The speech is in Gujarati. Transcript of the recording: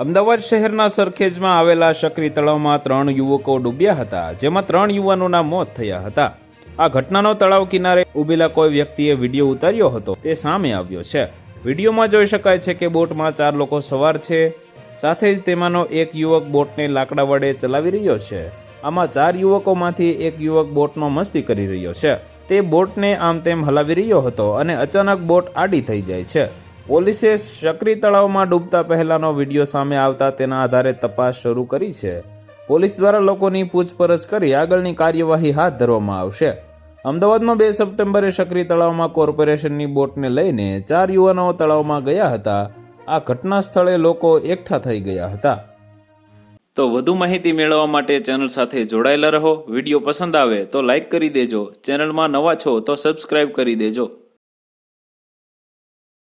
અમદાવાદ શહેરના સરખેજમાં આવેલા શકરી તળાવમાં 3 યુવકો ડૂબ્યા હતા, જેમાં 3 યુવાનોના મોત થયા હતા। આ ઘટનાનો તળાવ કિનારે ઊભેલા કોઈ વ્યક્તિએ વિડીયો ઉતાર્યો હતો તે સામે આવ્યો છે। વિડીયોમાં જોઈ શકાય છે કે બોટમાં 4 લોકો સવાર છે, સાથે જ તેમાંનો એક યુવક બોટને લાકડા વડે ચલાવી રહ્યો છે। આમાં 4 યુવકોમાંથી એક યુવક બોટમાં મસ્તી કરી રહ્યો છે। તે બોટને આમ તેમ હલાવી રહ્યો હતો અને અચાનક બોટ આડી થઈ જાય છે। પોલીસે શકરી તળાવમાં ડૂબતા પહેલાનો વિડીયો સામે આવતા તેના આધારે તપાસ શરૂ કરી છે। પોલીસ દ્વારા લોકોની પૂછપરછ કરી આગળની કાર્યવાહી હાથ ધરવામાં આવશે। અમદાવાદમાં 2 સપ્ટેમ્બરે શકરી તળાવમાં કોર્પોરેશનની બોટને લઈને 4 યુવાનો તળાવમાં ગયા હતા। આ ઘટના સ્થળે લોકો એકઠા થઈ ગયા હતા। તો વધુ માહિતી મેળવવા માટે ચેનલ સાથે જોડાયેલા રહો। વિડીયો પસંદ આવે તો લાઈક કરી દેજો, ચેનલમાં નવા છો તો સબસ્ક્રાઇબ કરી દેજો।